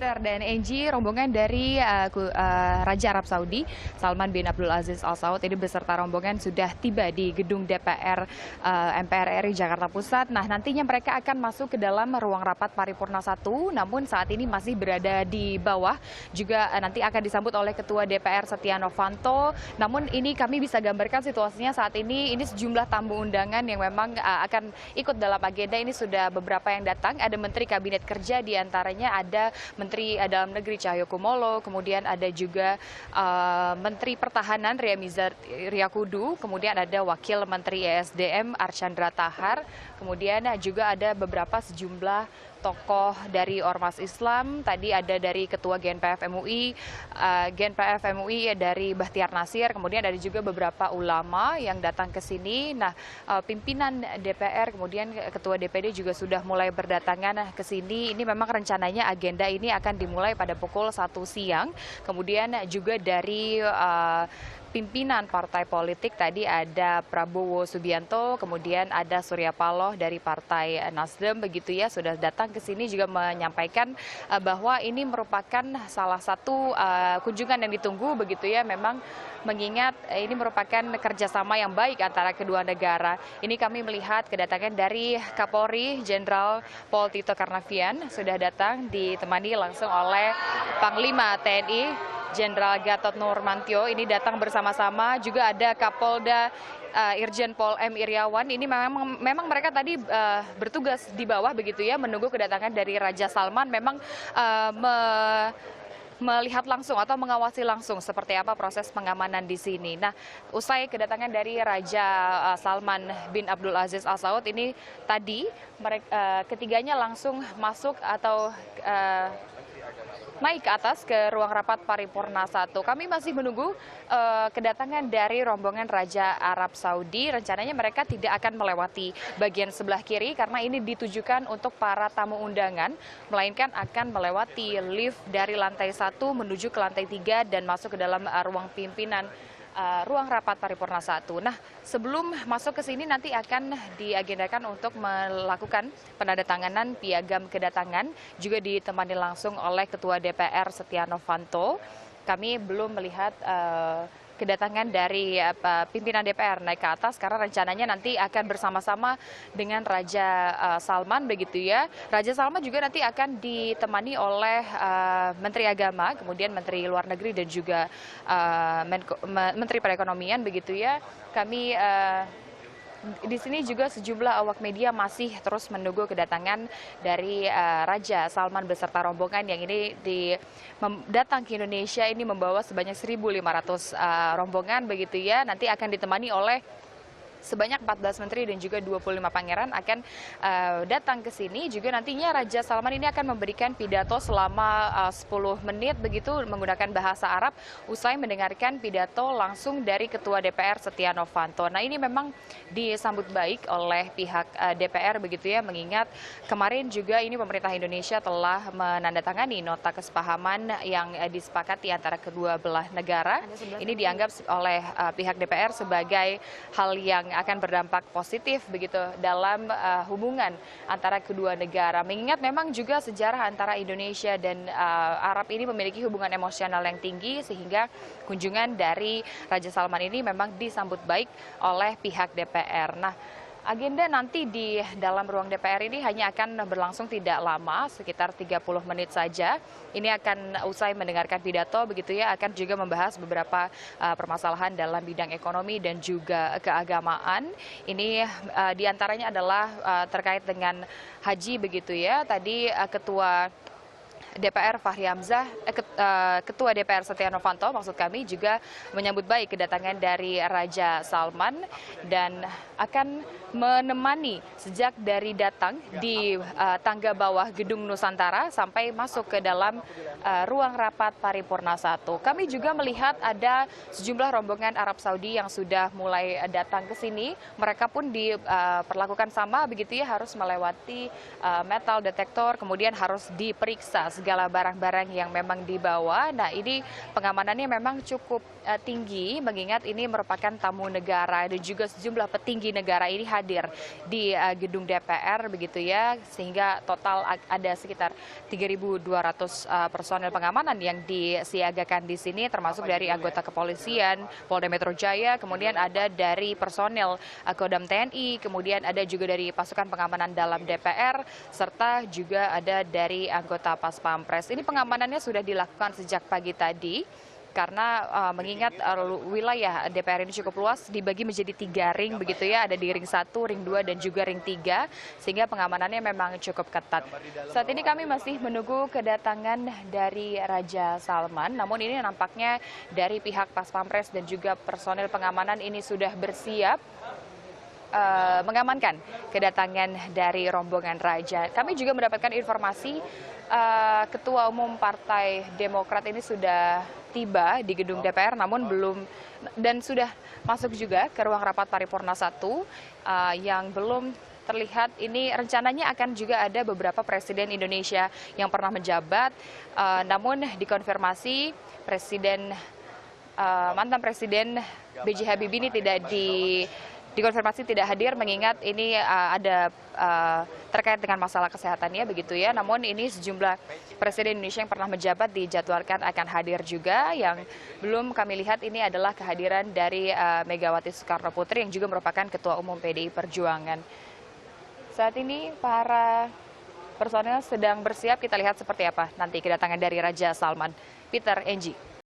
Peter dan Angie, rombongan dari Raja Arab Saudi, Salman bin Abdul Aziz Al Saud ini beserta rombongan sudah tiba di gedung DPR MPR RI Jakarta Pusat. Nah, nantinya mereka akan masuk ke dalam ruang rapat paripurna 1, namun saat ini masih berada di bawah. Juga nanti akan disambut oleh Ketua DPR Setia Novanto. Namun ini kami bisa gambarkan situasinya saat ini sejumlah tamu undangan yang memang akan ikut dalam agenda ini sudah beberapa yang datang. Ada Menteri Kabinet Kerja, di antaranya ada Menteri Dalam Negeri Cahyokumolo, kemudian ada juga Menteri Pertahanan Ria Mizar Riyakudu, kemudian ada Wakil Menteri ESDM Archandra Tahar, kemudian juga ada beberapa sejumlah tokoh dari Ormas Islam. Tadi ada dari Ketua GNPF MUI dari Bahtiar Nasir, kemudian ada juga beberapa ulama yang datang ke sini. Nah, pimpinan DPR, kemudian Ketua DPD juga sudah mulai berdatangan ke sini. Ini memang rencananya agenda ini akan dimulai pada pukul 1 siang. Kemudian juga dari pimpinan partai politik tadi ada Prabowo Subianto, kemudian ada Surya Paloh dari Partai Nasdem, begitu ya, sudah datang ke sini juga menyampaikan bahwa ini merupakan salah satu kunjungan yang ditunggu, begitu ya, memang mengingat ini merupakan kerjasama yang baik antara kedua negara. Ini kami melihat kedatangan dari Kapolri Jenderal Pol Tito Karnavian sudah datang ditemani langsung oleh Panglima TNI Jenderal Gatot Nurmantio. Ini datang bersama-sama, juga ada Kapolda Irjen Pol M Iryawan. Ini memang mereka tadi bertugas di bawah, begitu ya, menunggu kedatangan dari Raja Salman. Memang melihat langsung atau mengawasi langsung seperti apa proses pengamanan di sini. Nah, usai kedatangan dari Raja Salman bin Abdul Aziz Al Saud ini tadi, ketiganya langsung masuk atau naik ke atas ke ruang rapat paripurna 1. Kami masih menunggu kedatangan dari rombongan Raja Arab Saudi. Rencananya mereka tidak akan melewati bagian sebelah kiri karena ini ditujukan untuk para tamu undangan, melainkan akan melewati lift dari lantai 1 menuju ke lantai 3 dan masuk ke dalam ruang pimpinan ruang rapat paripurna 1. Nah, sebelum masuk ke sini nanti akan diagendakan untuk melakukan penandatanganan piagam kedatangan, juga ditemani langsung oleh Ketua DPR Setia Novanto. Kami belum melihat kedatangan dari pimpinan DPR naik ke atas karena rencananya nanti akan bersama-sama dengan Raja Salman, begitu ya. Raja Salman juga nanti akan ditemani oleh Menteri Agama, kemudian Menteri Luar Negeri dan juga Menteri Perekonomian, begitu ya. Kami di sini juga sejumlah awak media masih terus menunggu kedatangan dari Raja Salman beserta rombongan yang ini datang ke Indonesia. Ini membawa sebanyak 1.500 rombongan, begitu ya. Nanti akan ditemani oleh sebanyak 14 menteri dan juga 25 pangeran akan datang ke sini. Juga nantinya Raja Salman ini akan memberikan pidato selama 10 menit begitu menggunakan bahasa Arab usai mendengarkan pidato langsung dari Ketua DPR Setia Novanto. Nah, ini memang disambut baik oleh pihak DPR, begitu ya, mengingat kemarin juga ini pemerintah Indonesia telah menandatangani nota kesepahaman yang disepakati antara kedua belah negara. Ini dianggap oleh pihak DPR sebagai hal yang akan berdampak positif begitu dalam hubungan antara kedua negara. Mengingat memang juga sejarah antara Indonesia dan Arab ini memiliki hubungan emosional yang tinggi, sehingga kunjungan dari Raja Salman ini memang disambut baik oleh pihak DPR. Nah, agenda nanti di dalam ruang DPR ini hanya akan berlangsung tidak lama, sekitar 30 menit saja. Ini akan usai mendengarkan pidato, begitu ya, akan juga membahas beberapa permasalahan dalam bidang ekonomi dan juga keagamaan. Ini diantaranya adalah terkait dengan haji, begitu ya. Tadi Ketua DPR Fahri Hamzah, Ketua DPR Setia Novanto maksud kami, juga menyambut baik kedatangan dari Raja Salman dan akan menemani sejak dari datang di tangga bawah Gedung Nusantara sampai masuk ke dalam ruang rapat paripurna 1. Kami juga melihat ada sejumlah rombongan Arab Saudi yang sudah mulai datang ke sini. Mereka pun diperlakukan sama, begitu ya, harus melewati metal detektor, kemudian harus diperiksa segala barang-barang yang memang dibawa. Nah, ini pengamanannya memang cukup tinggi, mengingat ini merupakan tamu negara dan juga sejumlah petinggi negara ini hadir di gedung DPR begitu ya, sehingga total ada sekitar 3.200 personel pengamanan yang disiagakan di sini, termasuk dari anggota kepolisian, Polda Metro Jaya, kemudian ada dari personel Kodam TNI, kemudian ada juga dari pasukan pengamanan dalam DPR, serta juga ada dari anggota Pas Pampres. Ini pengamanannya sudah dilakukan sejak pagi tadi, karena mengingat wilayah DPR ini cukup luas, dibagi menjadi 3 ring begitu ya, ada di ring 1, ring 2, dan juga ring 3, sehingga pengamanannya memang cukup ketat. Saat ini kami masih menunggu kedatangan dari Raja Salman, namun ini nampaknya dari pihak Pas Pampres dan juga personel pengamanan ini sudah bersiap mengamankan kedatangan dari rombongan Raja. Kami juga mendapatkan informasi Ketua Umum Partai Demokrat ini sudah tiba di gedung DPR, namun belum dan sudah masuk juga ke ruang rapat paripurna 1 yang belum terlihat. Ini rencananya akan juga ada beberapa presiden Indonesia yang pernah menjabat, namun dikonfirmasi mantan presiden B.J. Habibie ini dikonfirmasi tidak hadir, mengingat ini ada terkait dengan masalah kesehatannya begitu ya. Namun ini sejumlah presiden Indonesia yang pernah menjabat dijadwalkan akan hadir juga. Yang belum kami lihat ini adalah kehadiran dari Megawati Soekarno Putri yang juga merupakan Ketua Umum PDI Perjuangan. Saat ini para personel sedang bersiap, kita lihat seperti apa nanti kedatangan dari Raja Salman. Peter, Enji.